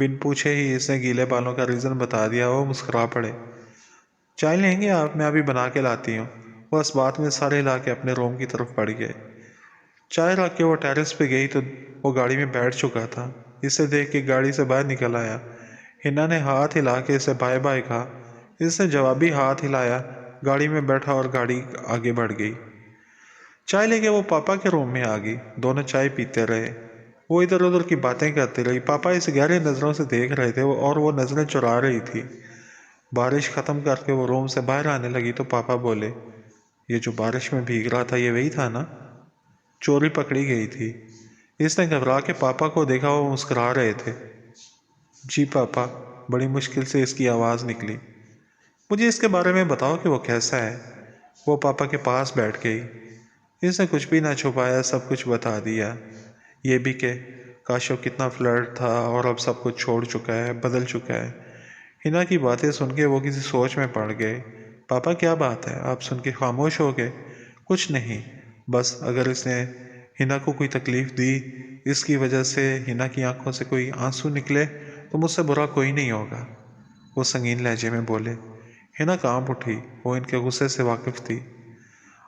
بن پوچھے ہی اس نے گیلے بالوں کا ریزن بتا دیا۔ وہ مسکرا پڑے۔ چائے لیں گے آپ؟ میں ابھی بنا کے لاتی ہوں۔ وہ اس بات میں سر ہلا کے اپنے روم کی طرف بڑھ گئے۔ چائے رکھ کے وہ ٹیرس پہ گئی تو وہ گاڑی میں بیٹھ چکا تھا۔ اسے دیکھ کے گاڑی سے باہر نکل آیا۔ ہنا نے ہاتھ ہلا کے اسے بائے بائے کہا۔ اس نے جوابی ہاتھ ہلایا، گاڑی میں بیٹھا اور گاڑی آگے بڑھ گئی۔ چائے لے کے وہ پاپا کے روم میں آ گئی۔ دونوں چائے پیتے رہے۔ وہ ادھر ادھر کی باتیں کرتی رہی۔ پاپا اسے گہرے نظروں سے دیکھ رہے تھے اور وہ نظریں چرا رہی تھی۔ بارش ختم کر کے وہ روم سے باہر آنے لگی تو پاپا بولے، یہ جو بارش میں بھیگ رہا تھا یہ وہی تھا نا؟ چوری پکڑی گئی تھی۔ اس نے گھبرا کے پاپا کو دیکھا، وہ مسکرا رہے تھے۔ جی پاپا، بڑی مشکل سے اس کی آواز نکلی۔ مجھے اس کے بارے میں بتاؤ کہ وہ کیسا ہے۔ وہ پاپا کے پاس بیٹھ گئی۔ اس نے کچھ بھی نہ چھپایا، سب کچھ بتا دیا۔ یہ بھی کہ کاش وہ کتنا فلرٹ تھا اور اب سب کچھ چھوڑ چکا ہے، بدل چکا ہے۔ ہنا کی باتیں سن کے وہ کسی سوچ میں پڑ گئے۔ پاپا کیا بات ہے؟ آپ سن کے خاموش ہو گئے۔ کچھ نہیں، بس اگر اس نے ہنا کو کوئی تکلیف دی، اس کی وجہ سے ہنا کی آنکھوں سے کوئی آنسو نکلے تو مجھ سے برا کوئی نہیں ہوگا، وہ سنگین لہجے میں بولے۔ ہنا کانپ اٹھی، وہ ان کے غصے سے واقف تھی۔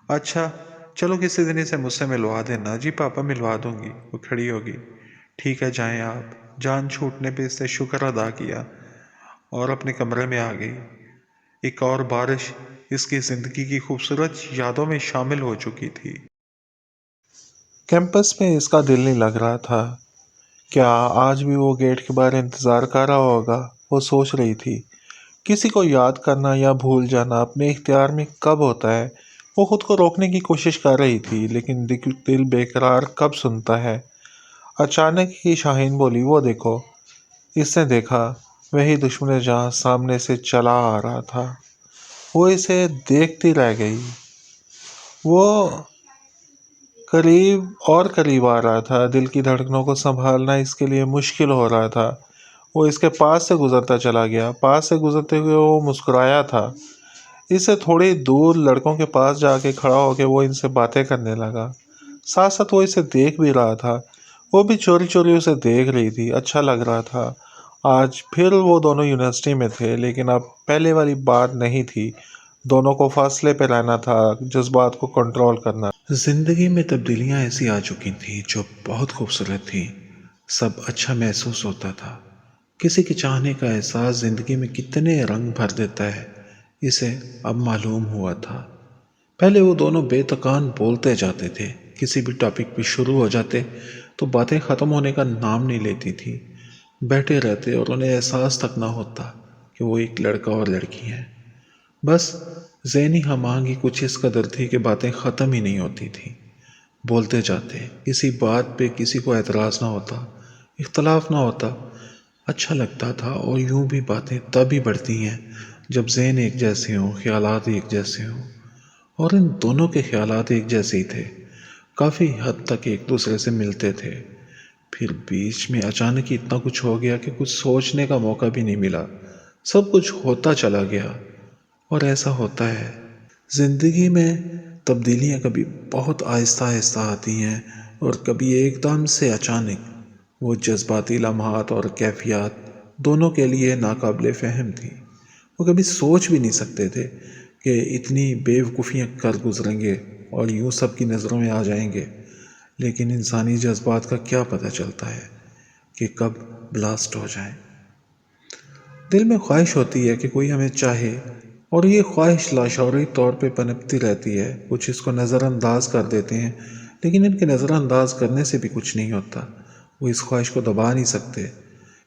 اچھا چلو کسی دن اسے مجھ سے ملوا دینا۔ جی پاپا ملوا دوں گی، وہ کھڑی ہوگی۔ ٹھیک ہے جائیں آپ۔ جان چھوٹنے پہ اس نے شکر ادا کیا اور اپنے کمرے میں آ گئی۔ ایک اور بارش اس کی زندگی کی خوبصورت یادوں میں شامل ہو چکی تھی۔ کیمپس میں اس کا دل نہیں لگ رہا تھا۔ کیا آج بھی وہ گیٹ کے باہر انتظار کر رہا ہوگا؟ وہ سوچ رہی تھی۔ کسی کو یاد کرنا یا بھول جانا اپنے اختیار میں کب ہوتا ہے؟ وہ خود کو روکنے کی کوشش کر رہی تھی، لیکن دل بے قرار کب سنتا ہے۔ اچانک ہی شاہین بولی، وہ دیکھو۔ اس نے دیکھا، وہی دشمن جہاں سامنے سے چلا آ رہا تھا۔ وہ اسے دیکھتی رہ گئی۔ وہ قریب اور قریب آ رہا تھا، دل کی دھڑکنوں کو سنبھالنا اس کے لیے مشکل ہو رہا تھا۔ وہ اس کے پاس سے گزرتا چلا گیا۔ پاس سے گزرتے ہوئے وہ مسکرایا تھا۔ اس سے تھوڑی دور لڑکوں کے پاس جا کے کھڑا ہو کے وہ ان سے باتیں کرنے لگا۔ ساتھ ساتھ وہ اسے دیکھ بھی رہا تھا۔ وہ بھی چوری چوری اسے دیکھ رہی تھی۔ اچھا لگ رہا تھا۔ آج پھر وہ دونوں یونیورسٹی میں تھے، لیکن اب پہلے والی بات نہیں تھی۔ دونوں کو فاصلے پہ رہنا تھا، جذبات کو کنٹرول کرنا۔ زندگی میں تبدیلیاں ایسی آ چکی تھیں جو بہت خوبصورت تھیں۔ سب اچھا محسوس ہوتا تھا۔ کسی کے چاہنے کا احساس زندگی میں کتنے رنگ بھر دیتا ہے، اسے اب معلوم ہوا تھا۔ پہلے وہ دونوں بے تکان بولتے جاتے تھے، کسی بھی ٹاپک پہ شروع ہو جاتے تو باتیں ختم ہونے کا نام نہیں لیتی تھی۔ بیٹھے رہتے اور انہیں احساس تک نہ ہوتا کہ وہ ایک لڑکا اور لڑکی ہیں۔ بس ذہنی ہم آہنگی کچھ اس قدر تھی کہ باتیں ختم ہی نہیں ہوتی تھیں۔ بولتے جاتے، کسی بات پہ کسی کو اعتراض نہ ہوتا، اختلاف نہ ہوتا۔ اچھا لگتا تھا، اور یوں بھی باتیں تب ہی بڑھتی ہیں جب ذہن ایک جیسے ہوں، خیالات ایک جیسے ہوں۔ اور ان دونوں کے خیالات ایک جیسے ہی تھے، کافی حد تک ایک دوسرے سے ملتے تھے۔ پھر بیچ میں اچانک ہی اتنا کچھ ہو گیا کہ کچھ سوچنے کا موقع بھی نہیں ملا، سب کچھ ہوتا چلا گیا۔ اور ایسا ہوتا ہے زندگی میں، تبدیلیاں کبھی بہت آہستہ آہستہ آتی ہیں اور کبھی ایک دم سے اچانک۔ وہ جذباتی لمحات اور کیفیات دونوں کے لیے ناقابل فہم تھی۔ وہ کبھی سوچ بھی نہیں سکتے تھے کہ اتنی بے وقوفیاں کر گزریں گے اور یوں سب کی نظروں میں آ جائیں گے۔ لیکن انسانی جذبات کا کیا پتہ چلتا ہے کہ کب بلاسٹ ہو جائیں۔ دل میں خواہش ہوتی ہے کہ کوئی ہمیں چاہے، اور یہ خواہش لاشعوری طور پہ پنپتی رہتی ہے۔ کچھ اس کو نظر انداز کر دیتے ہیں، لیکن ان کے نظر انداز کرنے سے بھی کچھ نہیں ہوتا۔ وہ اس خواہش کو دبا نہیں سکتے۔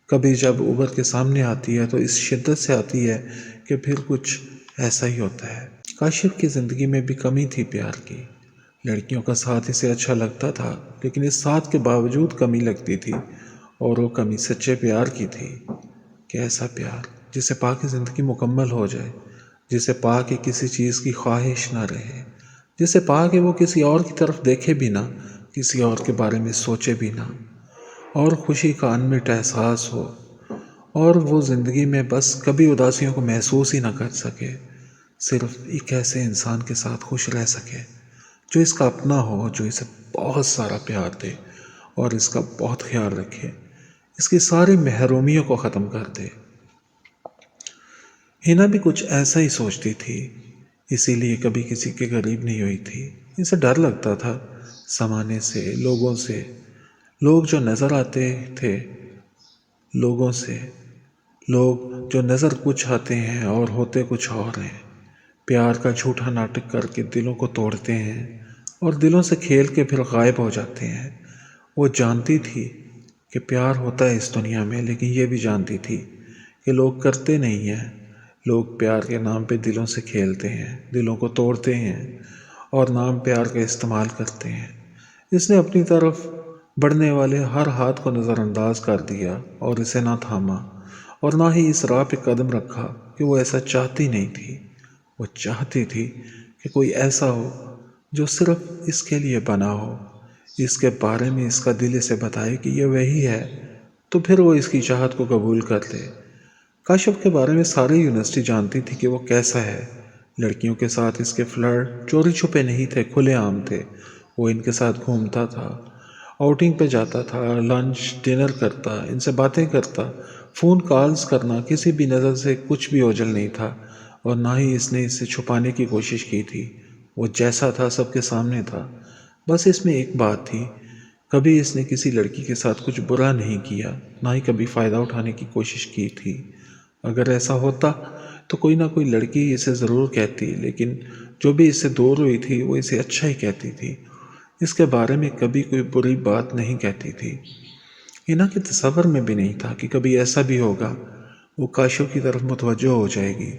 کبھی جب ابھر کے سامنے آتی ہے تو اس شدت سے آتی ہے کہ پھر کچھ ایسا ہی ہوتا ہے۔ کاشف کی زندگی میں بھی کمی تھی پیار کی۔ لڑکیوں کا ساتھ اسے اچھا لگتا تھا، لیکن اس ساتھ کے باوجود کمی لگتی تھی، اور وہ کمی سچے پیار کی تھی۔ کہ ایسا پیار جسے پا کے زندگی مکمل ہو جائے، جسے پا کے کسی چیز کی خواہش نہ رہے، جسے پا کے وہ کسی اور کی طرف دیکھے بھی نہ، کسی اور کے بارے میں سوچے بھی نہ، اور خوشی کا انمٹ احساس ہو، اور وہ زندگی میں بس کبھی اداسیوں کو محسوس ہی نہ کر سکے۔ صرف ایک ایسے انسان کے ساتھ خوش رہ سکے جو اس کا اپنا ہو، جو اسے بہت سارا پیار دے اور اس کا بہت خیال رکھے۔ اس کی ساری محرومیوں کو ختم کر دے۔ ہینا بھی کچھ ایسا ہی سوچتی تھی، اسی لیے کبھی کسی کے قریب نہیں ہوئی تھی۔ اسے ڈر لگتا تھا زمانے سے، لوگوں سے، لوگ جو نظر آتے تھے، لوگوں سے، لوگ جو نظر کچھ آتے ہیں اور ہوتے کچھ اور ہیں، پیار کا جھوٹا ناٹک کر کے دلوں کو توڑتے ہیں اور دلوں سے کھیل کے پھر غائب ہو جاتے ہیں۔ وہ جانتی تھی کہ پیار ہوتا ہے اس دنیا میں، لیکن یہ بھی جانتی تھی کہ لوگ کرتے نہیں ہیں، لوگ پیار کے نام پہ دلوں سے کھیلتے ہیں، دلوں کو توڑتے ہیں اور نام پیار کا استعمال کرتے ہیں۔ اس نے اپنی طرف بڑھنے والے ہر ہاتھ کو نظر انداز کر دیا اور اسے نہ تھاما اور نہ ہی اس راہ پہ قدم رکھا کہ وہ ایسا چاہتی نہیں تھی۔ وہ چاہتی تھی کہ کوئی ایسا ہو جو صرف اس کے لیے بنا ہو، اس کے بارے میں اس کا دل اسے بتائے کہ یہ وہی ہے، تو پھر وہ اس کی چاہت کو قبول کر لے۔ کاشف کے بارے میں ساری یونیورسٹی جانتی تھی کہ وہ کیسا ہے۔ لڑکیوں کے ساتھ اس کے فلرٹ چوری چھپے نہیں تھے، کھلے عام تھے۔ وہ ان کے ساتھ گھومتا تھا، آؤٹنگ پہ جاتا تھا، لنچ ڈنر کرتا، ان سے باتیں کرتا، فون کالز کرنا، کسی بھی نظر سے کچھ بھی اوجھل نہیں تھا اور نہ ہی اس نے اسے چھپانے کی کوشش کی تھی۔ وہ جیسا تھا سب کے سامنے تھا۔ بس اس میں ایک بات تھی، کبھی اس نے کسی لڑکی کے ساتھ کچھ برا نہیں کیا، نہ ہی کبھی فائدہ اٹھانے کی کوشش کی تھی۔ اگر ایسا ہوتا تو کوئی نہ کوئی لڑکی اسے ضرور کہتی، لیکن جو بھی اس سے دور ہوئی تھی وہ اسے اچھا ہی کہتی تھی، اس کے بارے میں کبھی کوئی بری بات نہیں کہتی تھی۔ ہینا کے تصور میں بھی نہیں تھا کہ کبھی ایسا بھی ہوگا۔ وہ کاشف کی طرف متوجہ ہو جائے گی،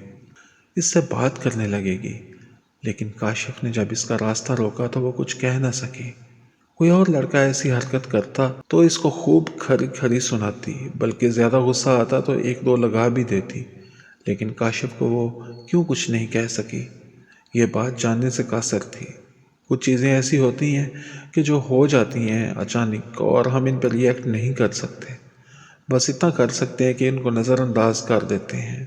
اس سے بات کرنے لگے گی، لیکن کاشف نے جب اس کا راستہ روکا تو وہ کچھ کہہ نہ سکی۔ کوئی اور لڑکا ایسی حرکت کرتا تو اس کو خوب کھری کھری سناتی، بلکہ زیادہ غصہ آتا تو ایک دو لگا بھی دیتی، لیکن کاشف کو وہ کیوں کچھ نہیں کہہ سکی۔ یہ بات جاننے سے قاصر تھی۔ کچھ چیزیں ایسی ہوتی ہیں کہ جو ہو جاتی ہیں اچانک اور ہم ان پر ری ایکٹ نہیں کر سکتے، بس اتنا کر سکتے ہیں کہ ان کو نظر انداز کر دیتے ہیں۔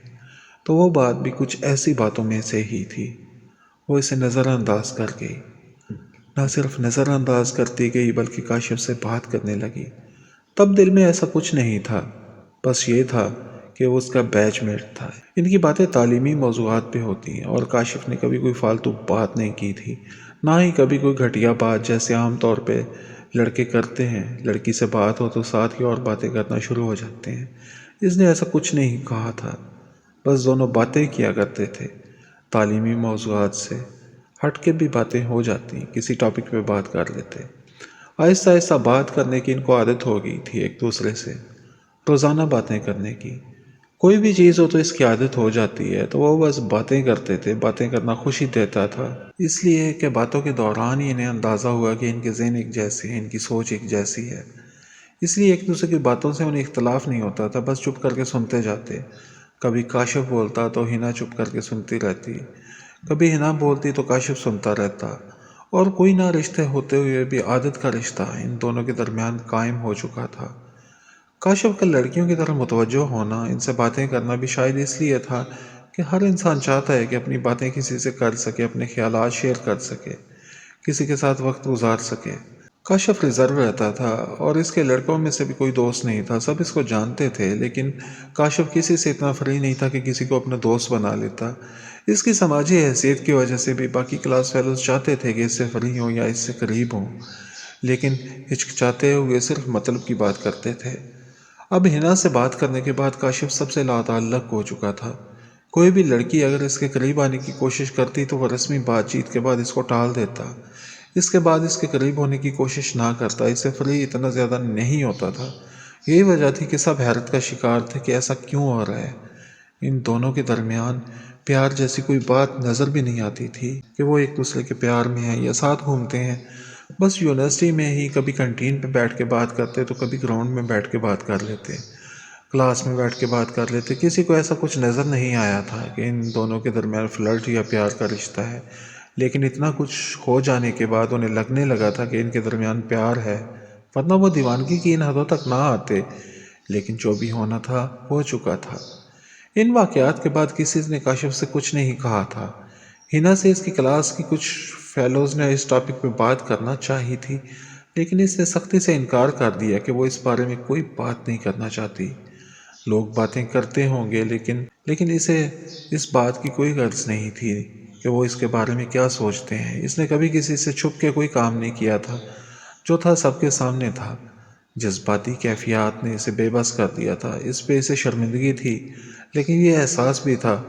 تو وہ بات بھی کچھ ایسی باتوں میں سے ہی تھی۔ وہ اسے نظر انداز کر گئی، نہ صرف نظر انداز کرتی گئی بلکہ کاشف سے بات کرنے لگی۔ تب دل میں ایسا کچھ نہیں تھا، بس یہ تھا کہ وہ اس کا بیچ میٹ تھا۔ ان کی باتیں تعلیمی موضوعات پہ ہوتی ہیں اور کاشف نے کبھی کوئی فالتو بات نہیں کی تھی، نہ ہی کبھی کوئی گھٹیا بات جیسے عام طور پہ لڑکے کرتے ہیں۔ لڑکی سے بات ہو تو ساتھ ہی اور باتیں کرنا شروع ہو جاتے ہیں۔ اس نے ایسا کچھ نہیں کہا تھا، بس دونوں باتیں کیا کرتے تھے۔ تعلیمی موضوعات سے ہٹ کے بھی باتیں ہو جاتی، کسی ٹاپک پہ بات کر لیتے۔ آہستہ آہستہ بات کرنے کی ان کو عادت ہو گئی تھی ایک دوسرے سے، روزانہ باتیں کرنے کی۔ کوئی بھی چیز ہو تو اس کی عادت ہو جاتی ہے، تو وہ بس باتیں کرتے تھے۔ باتیں کرنا خوشی دیتا تھا، اس لیے کہ باتوں کے دوران ہی انہیں اندازہ ہوا کہ ان کے ذہن ایک جیسے ہیں، ان کی سوچ ایک جیسی ہے۔ اس لیے ایک دوسرے کی باتوں سے انہیں اختلاف نہیں ہوتا تھا، بس چپ کر کے سنتے جاتے۔ کبھی کاشف بولتا تو ہینا چپ کر کے سنتی رہتی، کبھی ہینا بولتی تو کاشف سنتا رہتا، اور کوئی نہ رشتے ہوتے ہوئے بھی عادت کا رشتہ ان دونوں کے درمیان قائم ہو چکا تھا۔ کاشف کا لڑکیوں کی طرح متوجہ ہونا، ان سے باتیں کرنا بھی شاید اس لیے تھا کہ ہر انسان چاہتا ہے کہ اپنی باتیں کسی سے کر سکے، اپنے خیالات شیئر کر سکے، کسی کے ساتھ وقت گزار سکے۔ کاشف ریزرو رہتا تھا اور اس کے لڑکوں میں سے بھی کوئی دوست نہیں تھا، سب اس کو جانتے تھے، لیکن کاشف کسی سے اتنا فری نہیں تھا کہ کسی کو اپنا دوست بنا لیتا۔ اس کی سماجی حیثیت کی وجہ سے بھی باقی کلاس فیلوز چاہتے تھے کہ اس سے فری ہوں یا اس سے قریب ہوں، لیکن ہچکچاتے ہوئے صرف مطلب کی بات کرتے تھے۔ اب ہینا سے بات کرنے کے بعد کاشف سب سے لاتعلق ہو چکا تھا۔ کوئی بھی لڑکی اگر اس کے قریب آنے کی کوشش کرتی تو وہ رسمی بات چیت کے بعد اس کو ٹال دیتا، اس کے بعد اس کے قریب ہونے کی کوشش نہ کرتا، اس سے فری اتنا زیادہ نہیں ہوتا تھا۔ یہی وجہ تھی کہ سب حیرت کا شکار تھے کہ ایسا کیوں ہو رہا ہے۔ ان دونوں کے درمیان پیار جیسی کوئی بات نظر بھی نہیں آتی تھی کہ وہ ایک دوسرے کے پیار میں ہیں یا ساتھ گھومتے ہیں۔ بس یونیورسٹی میں ہی کبھی کنٹین پہ بیٹھ کے بات کرتے تو کبھی گراؤنڈ میں بیٹھ کے بات کر لیتے، کلاس میں بیٹھ کے بات کر لیتے۔ کسی کو ایسا کچھ نظر نہیں آیا تھا کہ ان دونوں کے درمیان فلرٹ یا پیار کا رشتہ ہے، لیکن اتنا کچھ ہو جانے کے بعد انہیں لگنے لگا تھا کہ ان کے درمیان پیار ہے، ورنہ وہ دیوانگی کی ان حدوں تک نہ آتے۔ لیکن جو بھی ہونا تھا ہو چکا تھا۔ ان واقعات کے بعد کسی نے کاشف سے کچھ نہیں کہا تھا۔ ہینا سے اس کی کلاس کی کچھ فیلوز نے اس ٹاپک پہ بات کرنا چاہی تھی، لیکن اس نے سختی سے انکار کر دیا کہ وہ اس بارے میں کوئی بات نہیں کرنا چاہتی۔ لوگ باتیں کرتے ہوں گے لیکن اسے اس بات کی کوئی غرض نہیں تھی کہ وہ اس کے بارے میں کیا سوچتے ہیں۔ اس نے کبھی کسی سے چھپ کے کوئی کام نہیں کیا تھا، جو تھا سب کے سامنے تھا۔ جذباتی کیفیات نے اسے بے بس کر دیا تھا۔ اس پہ اسے شرمندگی تھی، لیکن یہ احساس بھی تھا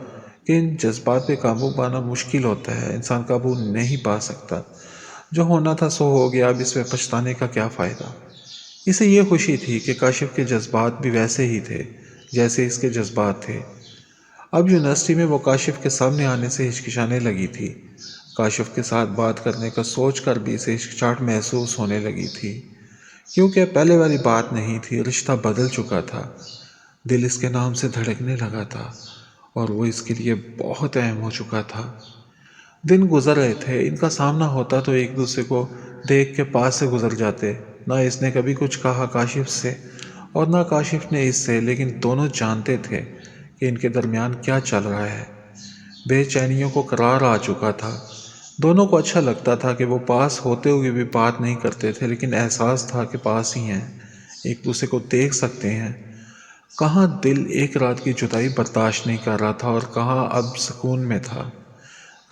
کہ ان جذبات پہ قابو پانا مشکل ہوتا ہے، انسان قابو نہیں پا سکتا۔ جو ہونا تھا سو ہو گیا، اب اس میں پچھتانے کا کیا فائدہ۔ اسے یہ خوشی تھی کہ کاشف کے جذبات بھی ویسے ہی تھے جیسے اس کے جذبات تھے۔ اب یونیورسٹی میں وہ کاشف کے سامنے آنے سے ہچکچانے لگی تھی۔ کاشف کے ساتھ بات کرنے کا سوچ کر بھی اسے ہچکچاہٹ محسوس ہونے لگی تھی، کیونکہ پہلے والی بات نہیں تھی، رشتہ بدل چکا تھا۔ دل اس کے نام سے دھڑکنے لگا تھا اور وہ اس کے لیے بہت اہم ہو چکا تھا۔ دن گزر رہے تھے، ان کا سامنا ہوتا تو ایک دوسرے کو دیکھ کے پاس سے گزر جاتے۔ نہ اس نے کبھی کچھ کہا کاشف سے اور نہ کاشف نے اس سے، لیکن دونوں جانتے تھے کہ ان کے درمیان کیا چل رہا ہے۔ بے چینیوں کو قرار آ چکا تھا۔ دونوں کو اچھا لگتا تھا کہ وہ پاس ہوتے ہوئے بھی بات نہیں کرتے تھے، لیکن احساس تھا کہ پاس ہی ہیں، ایک دوسرے کو دیکھ سکتے ہیں۔ کہاں دل ایک رات کی جدائی برداشت نہیں کر رہا تھا اور کہاں اب سکون میں تھا۔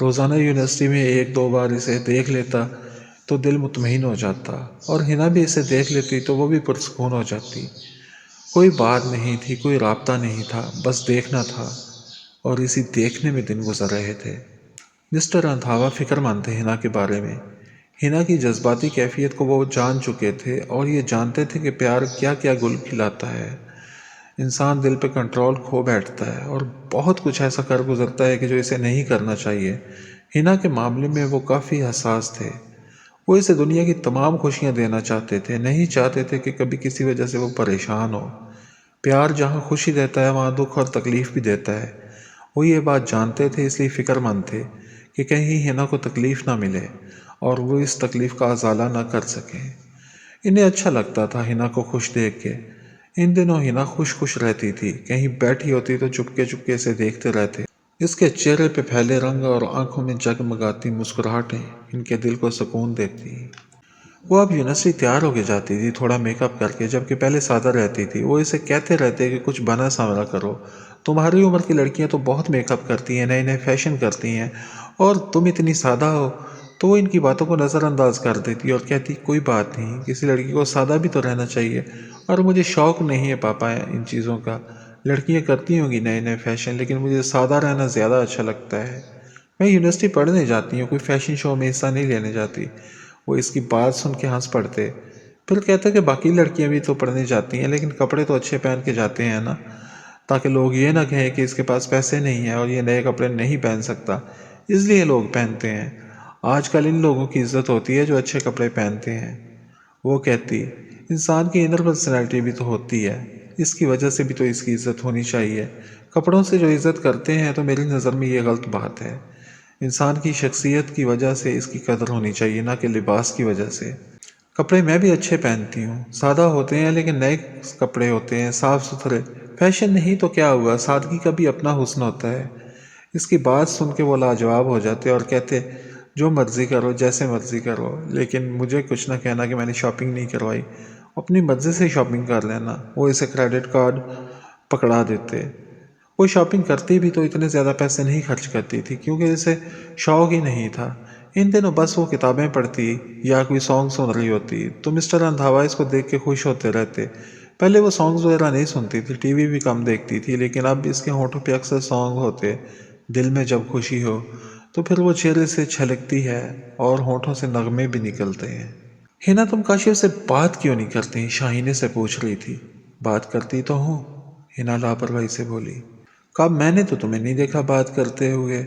روزانہ یونیورسٹی میں ایک دو بار اسے دیکھ لیتا تو دل مطمئن ہو جاتا، اور ہنا بھی اسے دیکھ لیتی تو وہ بھی پرسکون ہو جاتی۔ کوئی بات نہیں تھی، کوئی رابطہ نہیں تھا، بس دیکھنا تھا، اور اسی دیکھنے میں دن گزر رہے تھے۔ مسٹر رندھاوا فکر مند تھے ہنا کے بارے میں۔ ہنا کی جذباتی کیفیت کو وہ جان چکے تھے، اور یہ جانتے تھے کہ پیار کیا کیا گل کھلاتا ہے۔ انسان دل پہ کنٹرول کھو بیٹھتا ہے اور بہت کچھ ایسا کر گزرتا ہے کہ جو اسے نہیں کرنا چاہیے۔ ہنا کے معاملے میں وہ کافی حساس تھے۔ وہ اسے دنیا کی تمام خوشیاں دینا چاہتے تھے، نہیں چاہتے تھے کہ کبھی کسی وجہ سے وہ پریشان ہو۔ پیار جہاں خوشی دیتا ہے وہاں دکھ اور تکلیف بھی دیتا ہے۔ وہ یہ بات جانتے تھے، اس لیے فکر مند تھے کہ کہیں ہنا کو تکلیف نہ ملے اور وہ اس تکلیف کا ازالہ نہ کر سکیں۔ انہیں اچھا لگتا تھا ہنا کو خوش دیکھ کے۔ ان دنوں ہنا خوش رہتی تھی، کہیں بیٹھی ہوتی تو چپکے چپکے سے دیکھتے رہتے۔ اس کے چہرے پہ پھیلے رنگ اور آنکھوں میں جگمگاتی مسکراہٹیں ان کے دل کو سکون دیتی۔ وہ اب یونیورسٹی تیار ہو کے جاتی تھی، تھوڑا میک اپ کر کے، جبکہ پہلے سادہ رہتی تھی۔ وہ اسے کہتے رہتے کہ کچھ بنا سنورا کرو، تمہاری عمر کی لڑکیاں تو بہت میک اپ کرتی ہیں، نئے نئے فیشن کرتی ہیں، اور تم اتنی سادہ ہو۔ تو وہ ان کی باتوں کو نظر انداز کر دیتی اور کہتی کوئی بات نہیں، کسی لڑکی کو سادہ بھی تو رہنا چاہیے، اور مجھے شوق نہیں ہے پاپا ان چیزوں کا۔ لڑکیاں کرتی ہوں گی نئے نئے فیشن، لیکن مجھے سادہ رہنا زیادہ اچھا لگتا ہے۔ میں یونیورسٹی پڑھنے جاتی ہوں، کوئی فیشن شو میں حصہ نہیں لینے جاتی۔ وہ اس کی بات سن کے ہنس پڑتے، پھر کہتا کہ باقی لڑکیاں بھی تو پڑھنے جاتی ہیں، لیکن کپڑے تو اچھے پہن کے جاتے ہیں نا، تاکہ لوگ یہ نہ کہیں کہ اس کے پاس پیسے نہیں ہیں اور یہ نئے کپڑے نہیں پہن سکتا، اس لیے لوگ پہنتے ہیں۔ آج کل ان لوگوں کی عزت ہوتی ہے جو اچھے کپڑے پہنتے ہیں۔ وہ کہتی انسان کی انر پرسنالٹی بھی تو ہوتی ہے، اس کی وجہ سے بھی تو اس کی عزت ہونی چاہیے۔ کپڑوں سے جو عزت کرتے ہیں تو میری نظر میں یہ غلط بات ہے۔ انسان کی شخصیت کی وجہ سے اس کی قدر ہونی چاہیے، نہ کہ لباس کی وجہ سے۔ کپڑے میں بھی اچھے پہنتی ہوں، سادہ ہوتے ہیں لیکن نئے کپڑے ہوتے ہیں، صاف ستھرے۔ فیشن نہیں تو کیا ہوا، سادگی کا بھی اپنا حسن ہوتا ہے۔ اس کی بات سن کے وہ لاجواب ہو جاتے اور کہتے جو مرضی کرو، جیسے مرضی کرو، لیکن مجھے کچھ نہ کہنا کہ میں نے شاپنگ نہیں کروائی، اپنی مرضی سے شاپنگ کر لینا۔ وہ اسے کریڈٹ کارڈ پکڑا دیتے۔ وہ شاپنگ کرتی بھی تو اتنے زیادہ پیسے نہیں خرچ کرتی تھی، کیونکہ اسے شوق ہی نہیں تھا۔ ان دنوں بس وہ کتابیں پڑھتی یا کوئی سانگ سن رہی ہوتی تو مسٹر رندھاوا اس کو دیکھ کے خوش ہوتے رہتے۔ پہلے وہ سانگز وغیرہ نہیں سنتی تھی، ٹی وی بھی کم دیکھتی تھی، لیکن اب اس کے ہونٹوں پہ اکثر سانگ ہوتے۔ دل میں جب خوشی ہو تو پھر وہ چہرے سے چھلکتی ہے اور ہونٹوں سے نغمے بھی نکلتے ہیں۔ ہنا تم کاشف سے بات کیوں نہیں کرتی؟ شاہینہ سے پوچھ رہی تھی۔ بات کرتی تو ہوں، ہنا لاپرواہی سے بولی۔ کب؟ میں نے تو تمہیں نہیں دیکھا بات کرتے ہوئے۔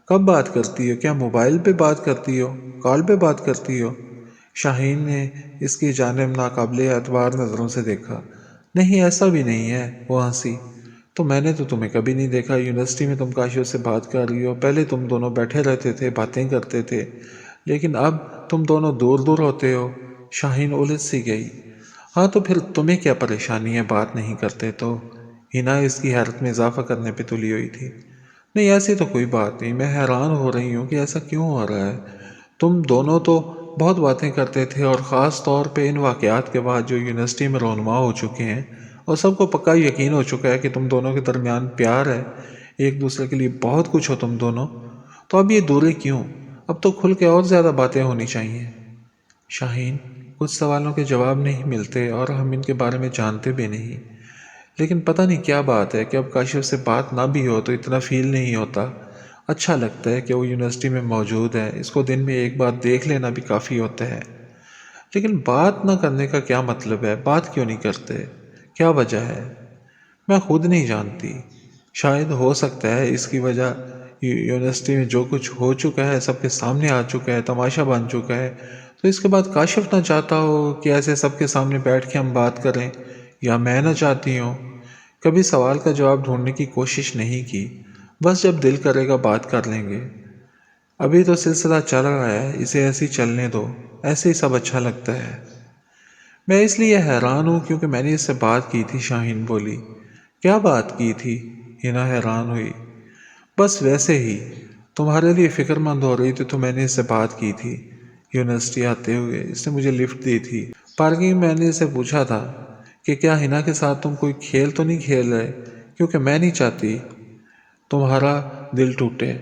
کب بات کرتی ہو؟ کیا موبائل پہ بات کرتی ہو؟ کال پہ بات کرتی ہو؟ شاہین نے اس کی جانب ناقابل اعتبار نظروں سے دیکھا۔ نہیں ایسا بھی نہیں ہے، وہ ہنسی۔ تو میں نے تو تمہیں کبھی نہیں دیکھا، یونیورسٹی میں تم کاشف سے بات کر رہی ہو، پہلے تم دونوں بیٹھے رہتے تھے، باتیں کرتے تھے، لیکن اب تم دونوں دور دور ہوتے ہو۔ شاہین الجھ سی گئی۔ ہاں تو پھر تمہیں کیا پریشانی ہے بات نہیں کرتے تو؟ ہنا اس کی حیرت میں اضافہ کرنے پہ تلی ہوئی تھی۔ نہیں ایسی تو کوئی بات نہیں، میں حیران ہو رہی ہوں کہ ایسا کیوں ہو رہا ہے۔ تم دونوں تو بہت باتیں کرتے تھے، اور خاص طور پہ ان واقعات کے بعد جو یونیورسٹی میں رونما ہو چکے ہیں، اور سب کو پکا یقین ہو چکا ہے کہ تم دونوں کے درمیان پیار ہے، ایک دوسرے کے لیے بہت کچھ ہو تم دونوں، تو اب یہ دوری کیوں؟ اب تو کھل کے اور زیادہ باتیں ہونی چاہیے۔ شاہین، کچھ سوالوں کے جواب نہیں ملتے اور ہم ان کے بارے میں جانتے بھی نہیں، لیکن پتہ نہیں کیا بات ہے کہ اب کاشف سے بات نہ بھی ہو تو اتنا فیل نہیں ہوتا۔ اچھا لگتا ہے کہ وہ یونیورسٹی میں موجود ہے، اس کو دن میں ایک بار دیکھ لینا بھی کافی ہوتا ہے۔ لیکن بات نہ کرنے کا کیا مطلب ہے؟ بات کیوں نہیں کرتے؟ کیا وجہ ہے؟ میں خود نہیں جانتی۔ شاید ہو سکتا ہے اس کی وجہ یونیورسٹی میں جو کچھ ہو چکا ہے، سب کے سامنے آ چکا ہے، تماشا بن چکا ہے، تو اس کے بعد کاشف نہ چاہتا ہو کہ ایسے سب کے سامنے بیٹھ کے ہم بات کریں، یا میں نہ چاہتی ہوں۔ کبھی سوال کا جواب ڈھونڈنے کی کوشش نہیں کی، بس جب دل کرے گا بات کر لیں گے۔ ابھی تو سلسلہ چل رہا ہے، اسے ایسے ہی چلنے دو، ایسے ہی سب اچھا لگتا ہے۔ میں اس لیے حیران ہوں کیونکہ میں نے اس سے بات کی تھی، شاہین بولی۔ کیا بات کی تھی؟ ہنا حیران ہوئی۔ بس ویسے ہی، تمہارے لیے فکر مند ہو رہی تھی تو میں نے اس سے بات کی تھی۔ یونیورسٹی آتے ہوئے اس نے مجھے لفٹ دی تھی۔ پارکنگ میں نے اسے پوچھا تھا کہ کیا ہنا کے ساتھ تم کوئی کھیل تو نہیں کھیل رہے، کیونکہ میں نہیں چاہتی تمہارا دل ٹوٹے۔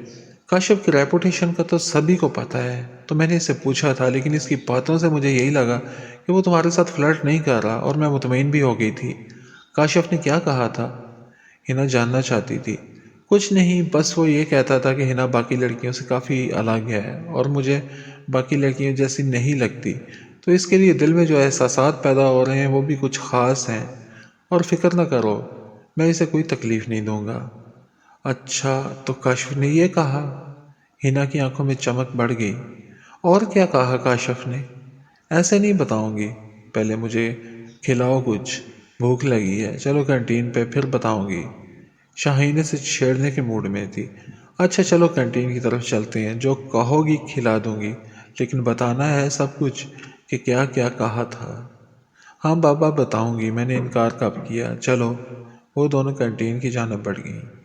کاشف کی ریپوٹیشن کا تو سبھی کو پتہ ہے، تو میں نے اسے پوچھا تھا، لیکن اس کی باتوں سے مجھے یہی لگا کہ وہ تمہارے ساتھ فلرٹ نہیں کر رہا، اور میں مطمئن بھی ہو گئی تھی۔ کاشف نے کیا کہا تھا؟ ہنا جاننا چاہتی تھی۔ کچھ نہیں، بس وہ یہ کہتا تھا کہ ہنا باقی لڑکیوں سے کافی الگ ہے اور مجھے باقی لڑکیوں جیسی نہیں لگتی، تو اس کے لیے دل میں جو احساسات پیدا ہو رہے ہیں وہ بھی کچھ خاص ہیں، اور فکر نہ کرو، میں اسے کوئی تکلیف نہیں دوں گا۔ اچھا، تو کاشف نے یہ کہا؟ ہنا کی آنکھوں میں چمک بڑھ گئی۔ اور کیا کہا کاشف نے؟ ایسے نہیں بتاؤں گی، پہلے مجھے کھلاؤ کچھ، بھوک لگی ہے، چلو کینٹین پہ، پھر بتاؤں گی۔ شاہین سے چھیڑنے کے موڈ میں تھی۔ اچھا چلو کینٹین کی طرف چلتے ہیں، جو کہو گی کھلا دوں گی، لیکن بتانا ہے سب کچھ کہ کیا کیا کہا تھا۔ ہاں بابا بتاؤں گی، میں نے انکار کب کیا، چلو۔ وہ دونوں کینٹین کی جانب بڑھ گئیں۔